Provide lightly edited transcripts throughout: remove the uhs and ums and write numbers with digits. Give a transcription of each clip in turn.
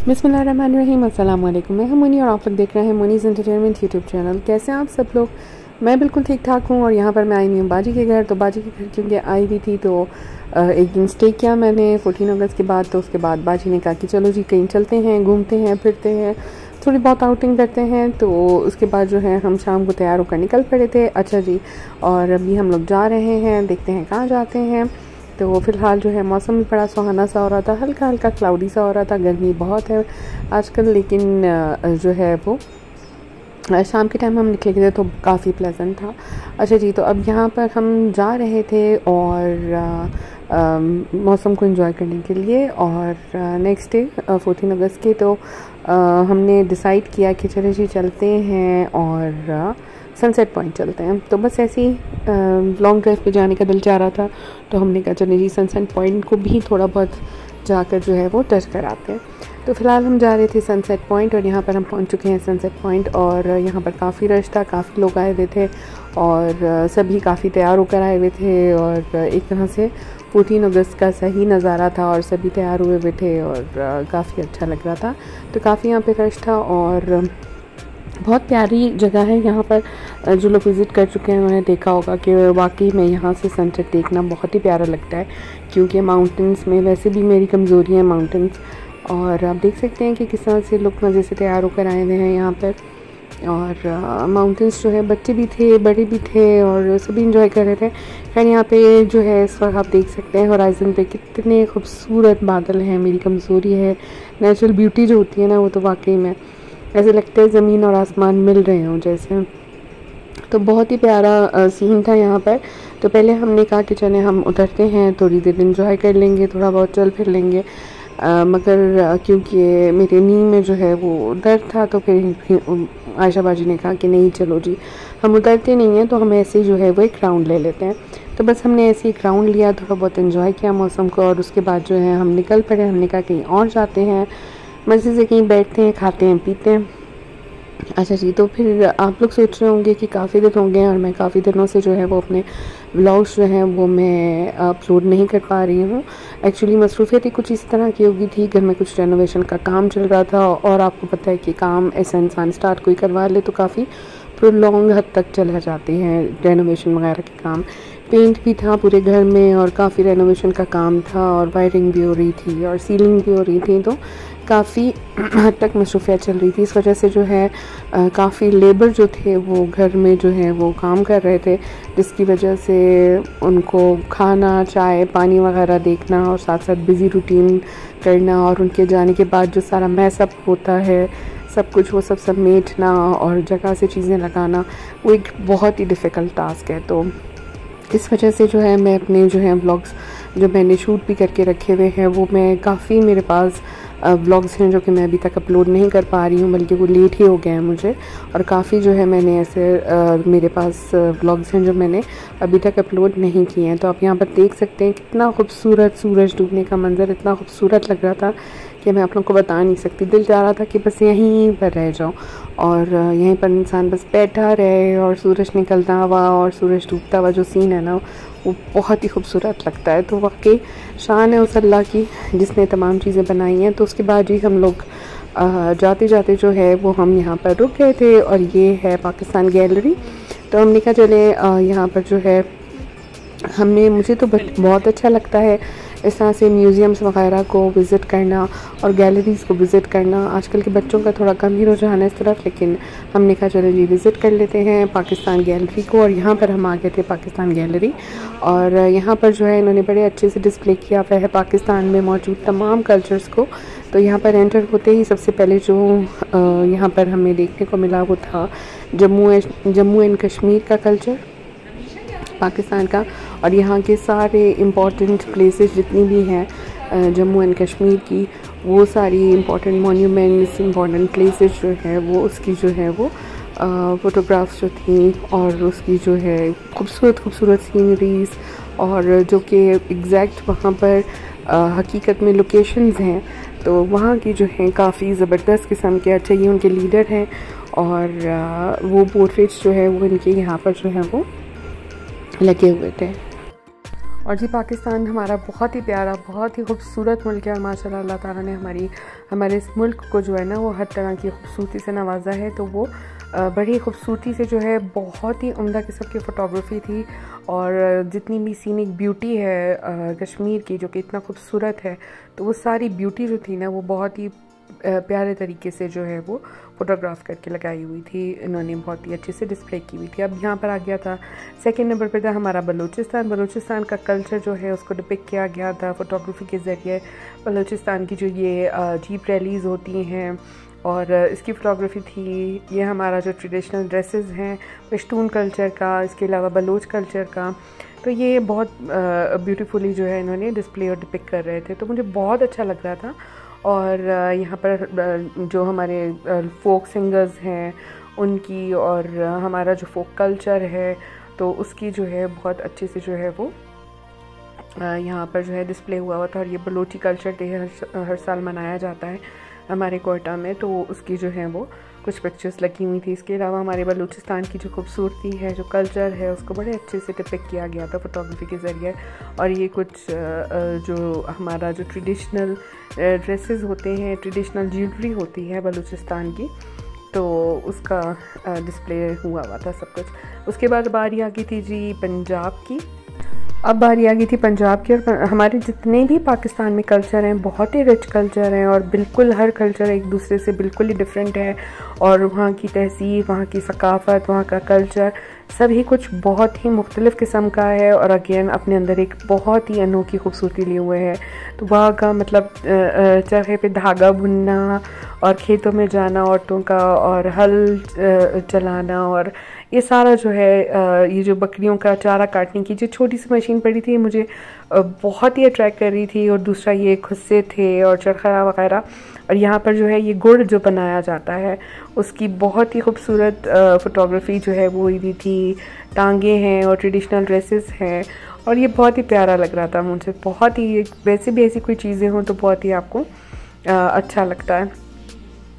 बिस्मिल्लाहिर्रहमानिर्रहीम। अस्सलाम वालेकुम। मैं हूं मुनी और आप लोग देख रहे हैं मुनीज़ एंटरटेनमेंट यूट्यूब चैनल। कैसे हैं आप सब लोग? मैं बिल्कुल ठीक ठाक हूं। और यहाँ पर मैं आई हुई हूँ बाजी के घर। तो बाजी के घर क्योंकि आई हुई थी तो एक दिन स्टे किया मैंने 14 अगस्त के बाद। तो उसके बाद बाजी ने कहा कि चलो जी कहीं चलते हैं, घूमते हैं, फिरते हैं, थोड़ी बहुत आउटिंग करते हैं। तो उसके बाद जो है हम शाम को तैयार होकर निकल पड़े थे। अच्छा जी, और अभी हम लोग जा रहे हैं, देखते हैं कहाँ जाते हैं। तो फ़िलहाल जो है मौसम भी बड़ा सुहाना सा हो रहा था, हल्का हल्का क्लाउडी सा हो रहा था। गर्मी बहुत है आजकल, लेकिन जो है वो शाम के टाइम हम निकले थे तो काफ़ी प्लेजेंट था। अच्छा जी, तो अब यहाँ पर हम जा रहे थे और मौसम को एंजॉय करने के लिए। और नेक्स्ट डे 14 अगस्त के तो हमने डिसाइड किया कि चले जी चलते हैं और सनसेट पॉइंट चलते हैं। तो बस ऐसे ही लॉन्ग ड्राइव पे जाने का दिल चाह रहा था, तो हमने कहा चले जी सनसेट पॉइंट को भी थोड़ा बहुत जाकर जो है वो टच कराते हैं। तो फ़िलहाल हम जा रहे थे सनसेट पॉइंट और यहाँ पर हम पहुँच चुके हैं सनसेट पॉइंट। और यहाँ पर काफ़ी रश था, काफ़ी लोग आए हुए थे और सभी काफ़ी तैयार होकर आए हुए थे। और एक तरह से 14 अगस्त का सही नज़ारा था और सभी तैयार हुए हुए थे और काफ़ी अच्छा लग रहा था। तो काफ़ी यहाँ पे रश था और बहुत प्यारी जगह है यहाँ पर। जो लोग विज़िट कर चुके हैं उन्होंने देखा होगा कि वाकई में यहाँ से सनसेट देखना बहुत ही प्यारा लगता है, क्योंकि माउंटेंस में वैसे भी मेरी कमज़ोरी है माउंटेंस। और आप देख सकते हैं कि किस तरह से लोग मज़े से तैयार होकर आए हुए हैं यहाँ पर। और माउंटेंस जो है बच्चे भी थे, बड़े भी थे और सभी इंजॉय कर रहे थे। खैर यहाँ पे जो है इस वक्त आप देख सकते हैं होराइज़न पे कितने खूबसूरत बादल हैं। मेरी कमज़ोरी है, नेचुरल ब्यूटी जो होती है ना, वो तो वाकई में ऐसे लगता है ज़मीन और आसमान मिल रहे हों जैसे। तो बहुत ही प्यारा सीन था यहाँ पर। तो पहले हमने कहा कि चले हम उतरते हैं, थोड़ी देर एंजॉय कर लेंगे, थोड़ा बहुत चल फिर लेंगे। मगर क्योंकि मेरे नी में जो है वो दर्द था तो फिर आयशा बाजी ने कहा कि नहीं चलो जी हम उतरते नहीं हैं, तो हम ऐसे ही जो है वो एक राउंड ले लेते हैं। तो बस हमने ऐसे एक राउंड लिया, थोड़ा बहुत एंजॉय किया मौसम को और उसके बाद जो है हम निकल पड़े। हमने कहा कहीं और जाते हैं, मज़े से कहीं बैठते हैं, खाते हैं, पीते हैं। अच्छा जी, तो फिर आप लोग सोच रहे होंगे कि काफ़ी दिन हो गए और मैं काफ़ी दिनों से जो है वो अपने व्लॉग्स जो हैं वो मैं अपलोड नहीं कर पा रही हूँ। एक्चुअली मसरूफ़ियत कुछ इस तरह की होगी थी, घर में कुछ रेनोवेशन का काम चल रहा था और आपको पता है कि काम ऐसा इंसान स्टार्ट कोई करवा ले तो काफ़ी प्रोलॉन्ग हद तक चला जाते हैं रेनोवेशन वगैरह के काम। पेंट भी था पूरे घर में और काफ़ी रेनोवेशन का काम था और वायरिंग भी हो रही थी और सीलिंग भी हो रही थी, तो काफ़ी हद तक मसरूफियत चल रही थी। इस वजह से जो है काफ़ी लेबर जो थे वो घर में जो है वो काम कर रहे थे, जिसकी वजह से उनको खाना, चाय, पानी वगैरह देखना और साथ साथ बिज़ी रूटीन करना और उनके जाने के बाद जो सारा मैसअप होता है सब कुछ वो सब समेटना और जगह से चीज़ें लगाना, वो एक बहुत ही डिफ़िकल्ट टास्क है। तो इस वजह से जो है मैं अपने जो है व्लॉग्स जो मैंने शूट भी करके रखे हुए हैं वो मैं काफ़ी मेरे पास व्लॉग्स हैं जो कि मैं अभी तक अपलोड नहीं कर पा रही हूँ, बल्कि वो लेट ही हो गए हैं मुझे। और काफ़ी जो है मैंने ऐसे मेरे पास व्लॉग्स हैं जो मैंने अभी तक अपलोड नहीं किए हैं। तो आप यहाँ पर देख सकते हैं कितना खूबसूरत सूरज डूबने का मंज़र इतना खूबसूरत लग रहा था कि मैं आप लोगों को बता नहीं सकती। दिल चाह रहा था कि बस यहीं पर रह जाऊँ और यहीं पर इंसान बस बैठा रहे और सूरज निकलता हुआ और सूरज डूबता हुआ जो सीन है ना वो बहुत ही खूबसूरत लगता है। तो वाकई शान है उस अल्लाह की जिसने तमाम चीज़ें बनाई हैं। तो उसके बाद ही हम लोग जाते जाते जो है वो हम यहाँ पर रुक गए थे और ये है पाकिस्तान गैलरी। तो हमने कहा चले यहाँ पर जो है मुझे तो बहुत अच्छा लगता है इस तरह से म्यूज़ियम्स वगैरह को विज़िट करना और गैलरीज़ को विज़िट करना। आजकल के बच्चों का थोड़ा कम ही रुझान है इस तरफ, लेकिन हमने कहा चलो जी विज़िट कर लेते हैं पाकिस्तान गैलरी को। और यहाँ पर हम आ गए थे पाकिस्तान गैलरी और यहाँ पर जो है इन्होंने बड़े अच्छे से डिस्प्ले किया हुआ है पाकिस्तान में मौजूद तमाम कल्चर्स को। तो यहाँ पर एंटर होते ही सबसे पहले जो यहाँ पर हमें देखने को मिला वो था जम्मू एंड कश्मीर का कल्चर पाकिस्तान का। और यहाँ के सारे इम्पॉर्टेंट प्लेसेस जितनी भी हैं जम्मू एंड कश्मीर की, वो सारी इम्पॉर्टेंट मॉन्यूमेंट्स, इम्पॉर्टेंट प्लेसेस जो है वो उसकी जो है वो फ़ोटोग्राफ्स जो थी और उसकी जो है खूबसूरत सीनरीज़ और जो कि एग्जैक्ट वहाँ पर हकीकत में लोकेशंस हैं, तो वहाँ की जो है काफ़ी ज़बरदस्त किस्म के। अच्छा ये उनके लीडर हैं और वो पोर्ट्रेट्स जो है वो इनके यहाँ पर जो है वो लगे हुए थे। और जी पाकिस्तान हमारा बहुत ही प्यारा, बहुत ही खूबसूरत मुल्क है और माशाल्लाह अल्लाह ताला ने हमारे इस मुल्क को जो है ना वो हर तरह की खूबसूरती से नवाजा है। तो वो बड़ी खूबसूरती से जो है बहुत ही उम्दा किस्म की फ़ोटोग्राफ़ी थी और जितनी भी सीनिक ब्यूटी है कश्मीर की जो कि इतना खूबसूरत है, तो वो सारी ब्यूटी जो थी ना वो बहुत ही प्यारे तरीके से जो है वो फ़ोटोग्राफ करके लगाई हुई थी, इन्होंने बहुत ही अच्छे से डिस्प्ले की हुई थी। अब यहाँ पर आ गया था सेकंड नंबर पर था हमारा बलूचिस्तान का कल्चर जो है उसको डिपिक्ट किया गया था फ़ोटोग्राफी के ज़रिए। बलूचिस्तान की जो ये जीप रैलीज़ होती हैं और इसकी फ़ोटोग्राफी थी। ये हमारा जो ट्रेडिशनल ड्रेसेस हैं पश्तून कल्चर का, इसके अलावा बलोच कल्चर का, तो ये बहुत ब्यूटीफुली जो है इन्होंने डिस्प्ले और डिपिक्ट कर रहे थे, तो मुझे बहुत अच्छा लग रहा था। और यहाँ पर जो हमारे फोक सिंगर्स हैं उनकी और हमारा जो फोक कल्चर है तो उसकी जो है बहुत अच्छे से जो है वो यहाँ पर जो है डिस्प्ले हुआ था। और ये बलोची कल्चर डे हर साल मनाया जाता है हमारे कोयटा में, तो उसकी जो है वो कुछ पिक्चर्स लगी हुई थी। इसके अलावा हमारे बलूचिस्तान की जो खूबसूरती है, जो कल्चर है, उसको बड़े अच्छे से डिपिक्ट किया गया था फ़ोटोग्राफी के ज़रिए। और ये कुछ जो हमारा जो ट्रेडिशनल ड्रेसेस होते हैं, ट्रेडिशनल ज्वेलरी होती है बलूचिस्तान की, तो उसका डिस्प्ले हुआ था सब कुछ। उसके बाद बारी आ गई थी जी पंजाब की। अब बारी आ गई थी पंजाब की। और हमारे जितने भी पाकिस्तान में कल्चर हैं बहुत ही रिच कल्चर हैं और बिल्कुल हर कल्चर एक दूसरे से बिल्कुल ही डिफरेंट है। और वहाँ की तहजीब, वहाँ की सकाफ़त, वहाँ का कल्चर सभी कुछ बहुत ही मुख्तलिफ़ किस्म का है और अगेन अपने अंदर एक बहुत ही अनोखी खूबसूरती लिए हुए है। तो वहाँ का मतलब चरखे पे धागा बुनना और खेतों में जाना औरतों का और हल चलाना और ये सारा जो है ये जो बकरियों का चारा काटने की जो छोटी सी मशीन पड़ी थी मुझे बहुत ही अट्रैक्ट कर रही थी। और दूसरा ये खुस्से थे और चरखा वगैरह। और यहाँ पर जो है ये गुड़ जो बनाया जाता है उसकी बहुत ही खूबसूरत फ़ोटोग्राफी जो है वो हुई थी। टांगे हैं और ट्रेडिशनल ड्रेसेस हैं और ये बहुत ही प्यारा लग रहा था मुझे। बहुत ही वैसे भी ऐसी कोई चीज़ें हों तो बहुत ही आपको अच्छा लगता है।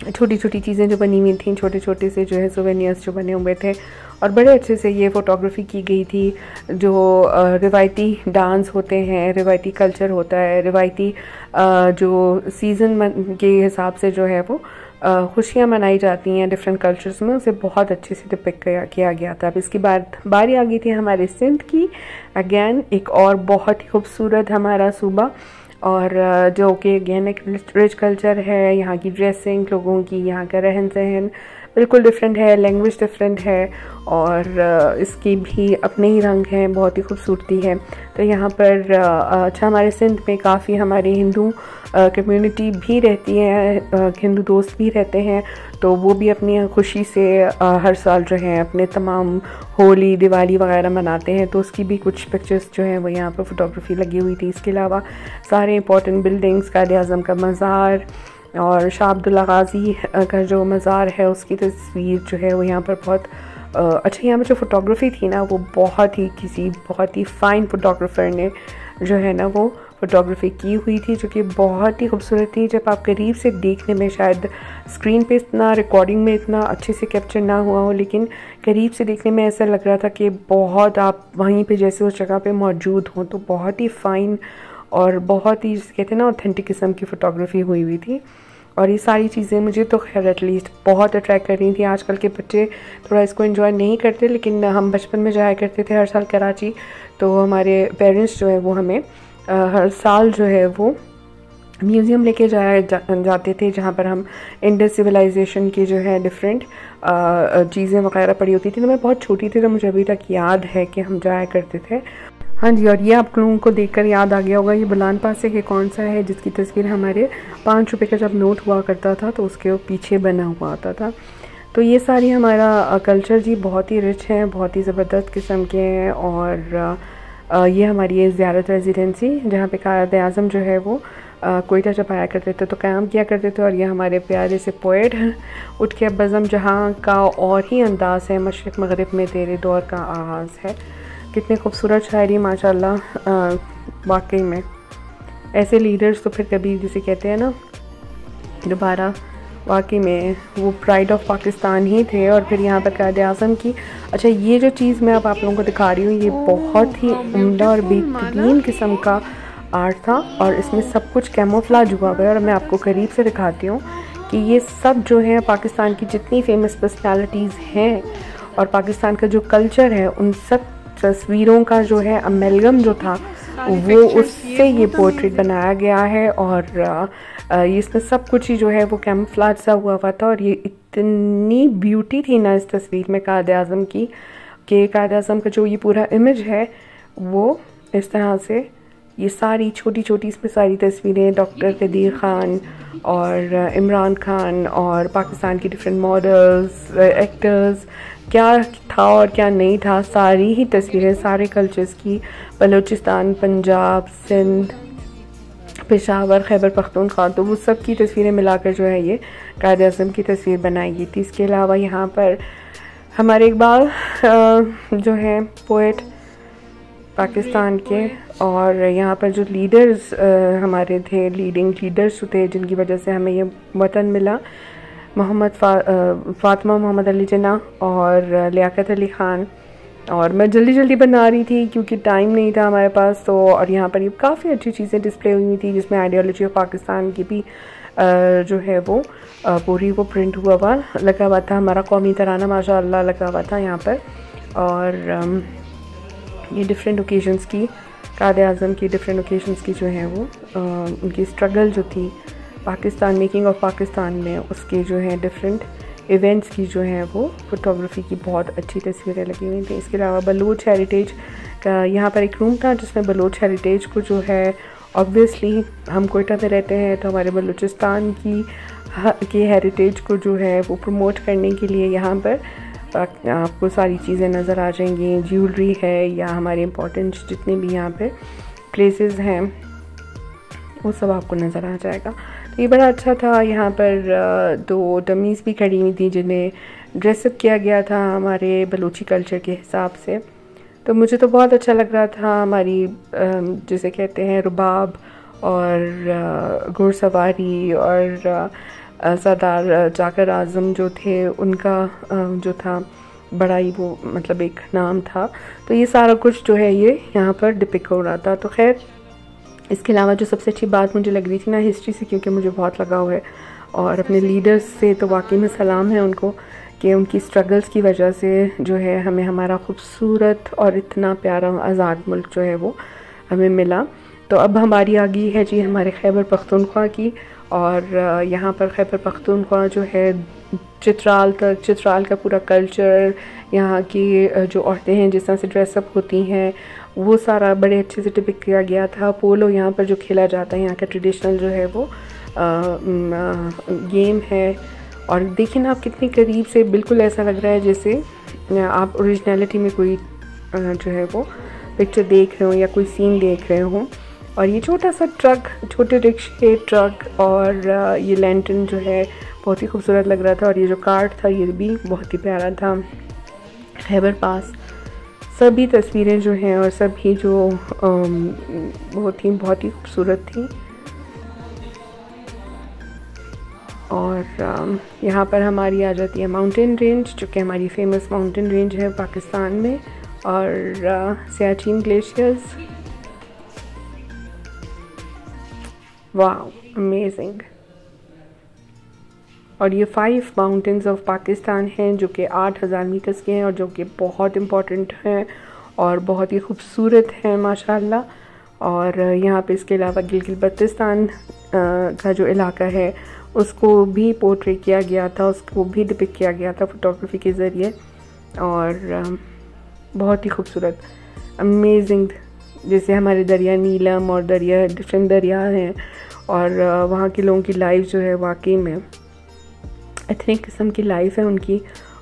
छोटी छोटी चीज़ें जो बनी हुई थी, छोटे छोटे से जो है सोवेनियर्स जो बने हुए थे और बड़े अच्छे से ये फ़ोटोग्राफी की गई थी। जो रिवायती डांस होते हैं, रिवायती कल्चर होता है, रिवायती जो सीज़न के हिसाब से जो है वो खुशियाँ मनाई जाती हैं डिफरेंट कल्चर्स में, उसे बहुत अच्छे से डिपिक्ट किया गया था। अब इसके बाद बारी आ गई थी हमारे सिंध की। अगेन एक और बहुत ही खूबसूरत हमारा सूबा और जो कि अगेन एक रिच कल्चर है। यहाँ की ड्रेसिंग, लोगों की यहाँ का रहन सहन बिल्कुल डिफरेंट है, लैंग्वेज डिफरेंट है और इसकी भी अपने ही रंग हैं, बहुत ही खूबसूरती है। तो यहाँ पर अच्छा हमारे सिंध में काफ़ी हमारी हिंदू कम्युनिटी भी रहती है, हिंदू दोस्त भी रहते हैं, तो वो भी अपनी खुशी से हर साल जो है अपने तमाम होली, दिवाली वगैरह मनाते हैं। तो उसकी भी कुछ पिक्चर्स जो हैं वो यहाँ पर फ़ोटोग्राफी लगी हुई थी। इसके अलावा सारे इंपॉर्टेंट बिल्डिंग्स, कायद-ए-आज़म का मज़ार और शाह अब्दुल्ला गाज़ी का जो मज़ार है उसकी तस्वीर जो है वो यहाँ पर बहुत अच्छा। यहाँ पर जो फ़ोटोग्राफी थी ना वो बहुत ही फ़ाइन फ़ोटोग्राफ़र ने जो है ना वो फ़ोटोग्राफी की हुई थी, जो कि बहुत ही खूबसूरत थी। जब आप करीब से देखने में, शायद स्क्रीन पे इतना, रिकॉर्डिंग में इतना अच्छे से कैप्चर ना हुआ हो, लेकिन करीब से देखने में ऐसा लग रहा था कि बहुत आप वहीं पे जैसे उस जगह पे मौजूद हों। तो बहुत ही फ़ाइन और बहुत ही जिसे कहते हैं ना ऑथेंटिक किस्म की फ़ोटोग्राफी हुई थी। और ये सारी चीज़ें मुझे तो खैर एटलीस्ट बहुत अट्रैक्ट कर रही थी। आजकल के बच्चे थोड़ा इसको एंजॉय नहीं करते, लेकिन हम बचपन में जाया करते थे हर साल कराची, तो हमारे पेरेंट्स जो है वो हमें हर साल जो है वो म्यूज़ियम लेके जाते थे, जहाँ पर हम इंडस सिविलाइजेशन की जो है डिफरेंट चीज़ें वगैरह पड़ी होती थी। तो मैं बहुत छोटी थी तो मुझे अभी तक याद है कि हम जाया करते थे। हाँ जी, और ये आप लोगों को देखकर याद आ गया होगा ये बुलान पास से कि कौन सा है जिसकी तस्वीर हमारे 5 रुपये का जब नोट हुआ करता था तो उसके पीछे बना हुआ आता था। तो ये सारी हमारा कल्चर जी बहुत ही रिच है, बहुत ही ज़बरदस्त किस्म के हैं। और ये हमारी ये ज़ियारत रेजिडेंसी जहाँ पे कायद-ए-आज़म जो है वो कोयटा जब आया करते थे तो क़याम किया करते थे। और ये हमारे प्यारे से पोएट उठ के बज़म जहाँ का और ही अंदाज़ है, मशरिक़ मग़रिब में तेरे दौर का आगाज़ है। कितनी खूबसूरत शायरी माशाल्लाह। वाकई में ऐसे लीडर्स तो फिर कभी जिसे कहते हैं ना दोबारा वाकई में वो प्राइड ऑफ पाकिस्तान ही थे। और फिर यहाँ पर कायद आज़म की, अच्छा ये जो चीज़ मैं अब आप लोगों को दिखा रही हूँ ये बहुत ही उम्दा और बेहतरीन किस्म का आर्ट था, और इसमें सब कुछ कैमोफ्लेज हुआ हुआ है। और मैं आपको करीब से दिखाती हूँ कि ये सब जो है पाकिस्तान की जितनी फेमस पर्सनालिटीज़ हैं और पाकिस्तान का जो कल्चर है उन सब तस्वीरों का जो है अमेलगम जो था वो उससे ये पोर्ट्रेट बनाया गया है। और ये इसमें सब कुछ ही जो है वो कैमोफ्लेज सा हुआ था। और ये इतनी ब्यूटी थी ना इस तस्वीर में कायद आज़म की, कि कायद आज़म का जो ये पूरा इमेज है वो इस तरह से, ये सारी छोटी छोटी इसमें सारी तस्वीरें डॉक्टर कदीर ख़ान और इमरान खान और पाकिस्तान की डिफरेंट मॉडल्स, एक्टर्स, क्या था और क्या नहीं था, सारी ही तस्वीरें सारे कल्चर्स की, बलूचिस्तान, पंजाब, सिंध, पेशावर, खैबर पख्तूनख्वा, तो वो सब की तस्वीरें मिलाकर जो है ये कायद आज़म की तस्वीर बनाई गई थी। इसके अलावा यहाँ पर हमारे इकबाल जो हैं पोएट पाकिस्तान के, और यहाँ पर जो लीडर्स हमारे थे, लीडिंग लीडर्स थे जिनकी वजह से हमें ये वतन मिला, मोहम्मद फ़ातिमा मोहम्मद अली जिन्ना और लियाकत अली ख़ान। और मैं जल्दी जल्दी बना रही थी क्योंकि टाइम नहीं था हमारे पास, तो और यहाँ पर ये काफ़ी अच्छी चीज़ें डिस्प्ले हुई थी जिसमें आइडियोलॉजी ऑफ पाकिस्तान की भी जो है वो पूरी वो प्रिंट हुआ लगा हुआ था। हमारा कौमी तराना माशाअल्लाह लगा हुआ था यहाँ पर। और ये डिफरेंट ओकेजन्स की, कायद आज़म की डिफरेंट ओकेजन्स की जो है वो उनकी स्ट्रगल जो थी पाकिस्तान, मेकिंग ऑफ पाकिस्तान में, उसके जो है डिफरेंट इवेंट्स की जो है वो फोटोग्राफी की बहुत अच्छी तस्वीरें लगी हुई थी। इसके अलावा बलूच हेरिटेज का यहाँ पर एक रूम था जिसमें बलूच हेरिटेज को जो है, ऑब्वियसली हम कोयटा में रहते हैं तो हमारे बलूचिस्तान की हेरिटेज को जो है वो प्रमोट करने के लिए यहाँ पर आपको सारी चीज़ें नज़र आ जाएंगी, ज्वेलरी है या हमारे इम्पोर्टेंट जितने भी यहाँ पे प्लेसेस हैं वो सब आपको नज़र आ जाएगा। तो ये बड़ा अच्छा था। यहाँ पर 2 डमीज़ भी खड़ी हुई थी जिन्हें ड्रेसअप किया गया था हमारे बलूची कल्चर के हिसाब से, तो मुझे तो बहुत अच्छा लग रहा था। हमारी जिसे कहते हैं रुबाब और घुड़सवारी और सरदार जाकर आज़म जो थे उनका जो था बड़ा ही वो मतलब एक नाम था, तो ये सारा कुछ जो है ये यहाँ पर डिपिक्ट हो रहा था। तो खैर इसके अलावा जो सबसे अच्छी बात मुझे लग रही थी ना हिस्ट्री से, क्योंकि मुझे बहुत लगाव है और अपने लीडर्स से तो वाकई में सलाम है उनको कि उनकी स्ट्रगल्स की वजह से जो है हमें हमारा खूबसूरत और इतना प्यारा आज़ाद मुल्क जो है वो हमें मिला। तो अब हमारी आ गई है जी हमारे खैबर पख्तूनख्वा की, और यहाँ पर खैबर पख्तूनख्वा जो है चित्राल तक, चित्राल का पूरा कल्चर, यहाँ की जो औरतें हैं जिस तरह से ड्रेसअप होती हैं वो सारा बड़े अच्छे से डिपिक्ट किया गया था। पोलो यहाँ पर जो खेला जाता है यहाँ का ट्रेडिशनल जो है वो गेम है, और देखिए ना आप कितनी करीब से, बिल्कुल ऐसा लग रहा है जैसे आप ओरिजिनलिटी में कोई जो है वो पिक्चर देख रहे हो या कोई सीन देख रहे हो। और ये छोटा सा ट्रक, छोटे रिक्शे, ट्रक और ये लैंटर्न जो है बहुत ही खूबसूरत लग रहा था, और ये जो कार्ट था ये भी बहुत ही प्यारा था। खैबर पास सभी तस्वीरें जो हैं और सभी जो बहुत ही खूबसूरत थी। और यहाँ पर हमारी आ जाती है माउंटेन रेंज, जो कि हमारी फेमस माउंटेन रेंज है पाकिस्तान में, और सियाचिन ग्लेशियर्स। Wow amazing. और ये 5 माउंटेन्स ऑफ पाकिस्तान हैं जो कि 8000 मीटर्स के हैं और जो कि बहुत इम्पॉर्टेंट हैं और बहुत ही खूबसूरत हैं माशाल्लाह। और यहाँ पे इसके अलावा गिलगित बल्तिस्तान का जो इलाका है उसको भी पोर्ट्रेट किया गया था, उसको भी डिपिक्ट किया गया था फोटोग्राफी के ज़रिए, और बहुत ही खूबसूरत अमेजिंग। जैसे हमारे दरिया नीलम और दरिया डिफरेंट दरिया हैं, और वहाँ के लोगों की लाइफ जो है वाकई में एथनिक किस्म की लाइफ है उनकी,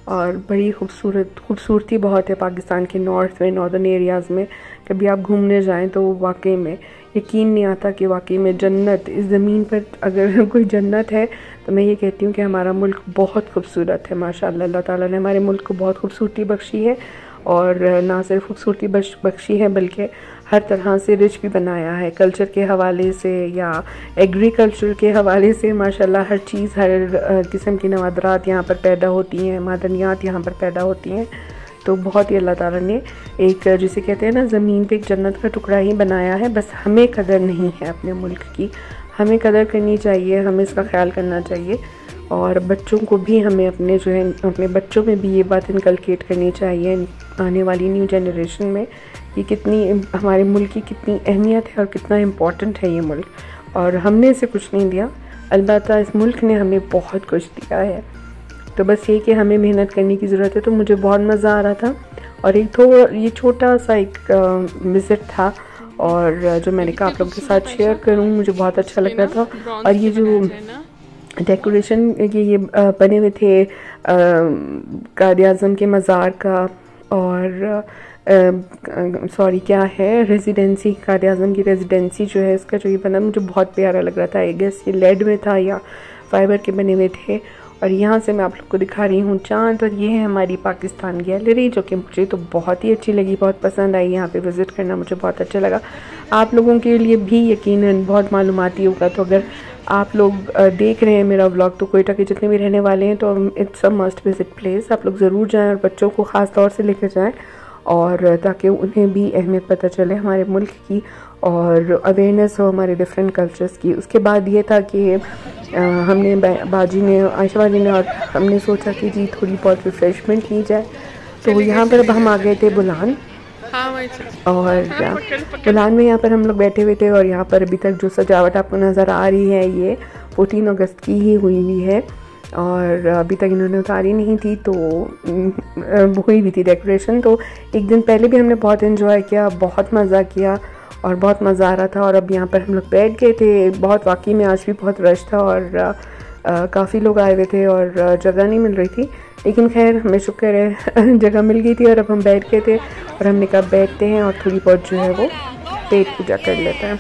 और बड़ी खूबसूरती बहुत है पाकिस्तान के नॉर्थ में, नॉर्दर्न एरियाज़ में। कभी आप घूमने जाएं तो वाकई में यकीन नहीं आता कि वाकई में जन्नत इस ज़मीन पर अगर कोई जन्नत है तो मैं ये कहती हूँ कि हमारा मुल्क बहुत खूबसूरत है माशाअल्लाह। अल्लाह ताला ने हमारे मुल्क को बहुत खूबसूरती बख्शी है, और ना सिर्फ खूबसूरती बख्शी है बल्कि हर तरह से रिच भी बनाया है, कल्चर के हवाले से या एग्रीकल्चर के हवाले से। माशाल्लाह हर चीज़, हर किस्म की नवादरात यहाँ पर पैदा होती हैं, मादनियात यहाँ पर पैदा होती हैं। तो बहुत ही अल्लाह ताला ने एक, जिसे कहते हैं ना, ज़मीन पे एक जन्नत का टुकड़ा ही बनाया है। बस हमें कदर नहीं है अपने मुल्क की, हमें कदर करनी चाहिए, हमें इसका ख्याल करना चाहिए और बच्चों को भी हमें अपने जो है अपने बच्चों में भी ये बात इनकलकेट करनी चाहिए, आने वाली न्यू जनरेशन में, कि कितनी हमारे मुल्क की कितनी अहमियत है और कितना इम्पोर्टेंट है ये मुल्क। और हमने इसे कुछ नहीं दिया, अलबत्ता इस मुल्क ने हमें बहुत कुछ दिया है। तो बस ये कि हमें मेहनत करने की ज़रूरत है। तो मुझे बहुत मज़ा आ रहा था और एक थोड़ा ये छोटा सा एक विज़िट था और जो मैंने कहा आप लोगों के साथ शेयर करूं, मुझे बहुत अच्छा लग रहा था। और ये जो डेकोरेशन ये बने हुए थे कायद आज़म के मज़ार का और सॉरी क्या है, रेजिडेंसी, कायद आज़म की रेजिडेंसी जो है इसका जो ये बना, मुझे बहुत प्यारा लग रहा था। आई गेस ये लेड में था या फाइबर के बने हुए थे। और यहाँ से मैं आप लोग को दिखा रही हूँ चाँद, और ये है हमारी पाकिस्तान गैलरी जो कि मुझे तो बहुत ही अच्छी लगी, बहुत पसंद आई। यहाँ पे विज़िट करना मुझे बहुत अच्छा लगा। आप लोगों के लिए भी यकीनन बहुत मालूमाती होगा। तो अगर आप लोग देख रहे हैं मेरा व्लॉग, तो कोयटा के जितने भी रहने वाले हैं तो it's a must visit place. आप लोग ज़रूर जाएँ और बच्चों को ख़ास तौर से लेकर जाएँ, और ताकि उन्हें भी अहमियत पता चले हमारे मुल्क की और अवेयरनेस हो हमारे डिफरेंट कल्चर्स की। उसके बाद ये था कि हमने बाजी ने, आयशा बाजी ने और हमने सोचा कि जी थोड़ी बहुत रिफ़्रेशमेंट ली जाए। तो यहाँ पर अब हम आ गए थे बुलान, और बुलान में यहाँ पर हम लोग बैठे हुए थे। और यहाँ पर अभी तक जो सजावट आपको नज़र आ रही है ये 14 अगस्त की ही हुई है और अभी तक इन्होंने उतारी नहीं थी, तो हुई भी थी डेकोरेशन। तो एक दिन पहले भी हमने बहुत एंजॉय किया, बहुत मज़ा किया और बहुत मज़ा आ रहा था। और अब यहाँ पर हम लोग बैठ गए थे। बहुत वाकई में आज भी बहुत रश था और काफ़ी लोग आए हुए थे और जगह नहीं मिल रही थी, लेकिन खैर हमें शुक्र है जगह मिल गई थी। और अब हम बैठ गए थे और हमने कहा बैठते हैं और थोड़ी बहुत जो है वो पेट पूजा कर लेते हैं,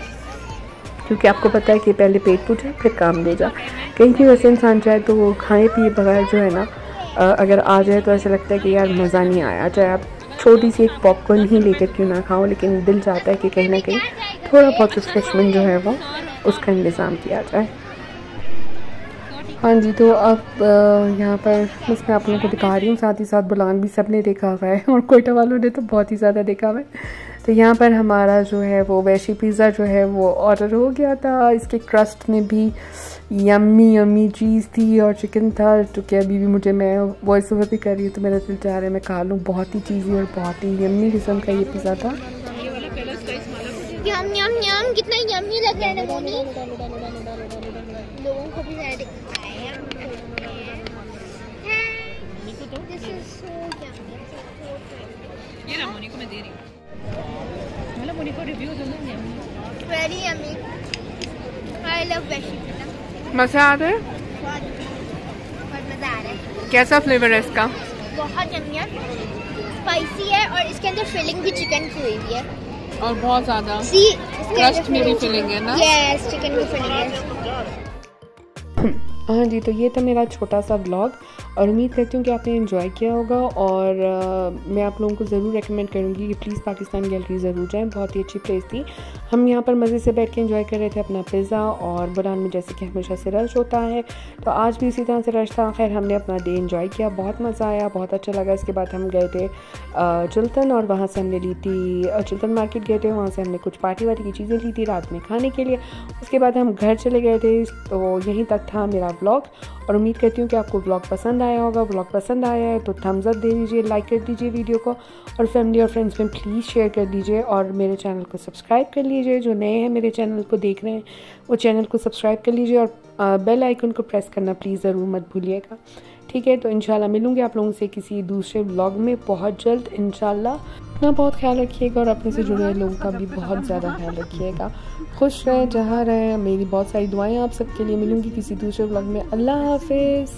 क्योंकि आपको पता है कि पहले पेट पूजा फिर काम दूजा। कहीं भी वैसे इंसान चाहे तो वो खाए पिए बगैर जो है ना अगर आ जाए तो ऐसा लगता है कि यार मज़ा नहीं आया। चाहे आप छोटी सी एक पॉपकॉर्न ही लेकर क्यों ना खाओ, लेकिन दिल चाहता है कि कहीं ना कहीं थोड़ा बहुत रिफ्रेशमेंट जो है वो उसका इंतज़ाम किया जाए। हाँ जी, तो अब यहाँ पर बस मैं आप लोगों को दिखा रही हूँ, साथ ही साथ बुलान भी सब ने देखा हुआ है और कोयटा वालों ने तो बहुत ही ज़्यादा देखा हुआ है। तो यहाँ पर हमारा जो है वो वैशी पिज़्ज़ा जो है वो ऑर्डर हो गया था। इसके क्रस्ट में भी यम्मी यम्मी चीज़ थी और चिकन था, जो कि अभी भी मुझे, मैं वॉइस ओवर भी कर रही हूँ तो मेरा दिल चाह रहा है मैं खा लूँ। बहुत ही चीज़ी और बहुत ही यम्मी किस्म का ये पिज़्ज़ा था। यम यम यम, कितना यम्मी लग रहा है ना मोनी, लोगों को भी ज़्यादा ये ना मोनी को मैं दे रही हूँ, मतलब मोनी को रिव्यू दूँगी। वेरी यम्मी, आई लव वैशी पिज़्ज़ा। मज़ा आ रहा है, बहुत मज़ा आ रहा है। कैसा फ्लेवर है इसका? बहुत यम्मी है, स्पाइसी है और इसके अंदर फिलिंग भी चिकन की हुई है और बहुत ज़्यादा क्रस्ट में भी फिलिंग है ना। यस, चिकन की फिलिंग है। हाँ जी, तो ये था मेरा छोटा सा व्लॉग और उम्मीद करती हूँ कि आपने एंजॉय किया होगा। और मैं आप लोगों को ज़रूर रेकमेंड करूँगी कि प्लीज़ पाकिस्तान गैलरी ज़रूर जाएं, बहुत ही अच्छी प्लेस थी। हम यहाँ पर मज़े से बैठ के एंजॉय कर रहे थे अपना पिज़्ज़ा, और बुलान में जैसे कि हमेशा से रश होता है तो आज भी इसी तरह से रश था। खैर हमने अपना डे एंजॉय किया, बहुत मज़ा आया, बहुत अच्छा लगा। इसके बाद हम गए थे चुल्तन, और वहाँ से हमने ली थी चुल्तन मार्केट गए थे, वहाँ से हमने कुछ पार्टी वार्टी की चीज़ें ली थी रात में खाने के लिए। उसके बाद हम घर चले गए थे। तो यहीं तक था मेरा व्लॉग और उम्मीद करती हूँ कि आपको व्लॉग पसंद आया होगा। व्लॉग पसंद आया है तो थम्स अप दे दीजिए, लाइक कर दीजिए वीडियो को, और फैमिली और फ्रेंड्स में प्लीज़ शेयर कर दीजिए, और मेरे चैनल को सब्सक्राइब कर लीजिए। जो नए हैं मेरे चैनल को देख रहे हैं वो चैनल को सब्सक्राइब कर लीजिए, और बेल आइकन को प्रेस करना प्लीज़ ज़रूर मत भूलिएगा। ठीक है, तो इंशाल्लाह मिलूँगी आप लोगों से किसी दूसरे व्लॉग में बहुत जल्द इंशाल्लाह। अपना बहुत ख्याल रखिएगा और अपने से जुड़े हुए लोगों का भी बहुत ज़्यादा ख्याल रखिएगा। खुश रहें, जहाँ रहें। मेरी बहुत सारी दुआएं आप सबके लिए। मिलूँगी किसी दूसरे व्लॉग में। अल्लाह हाफिज़।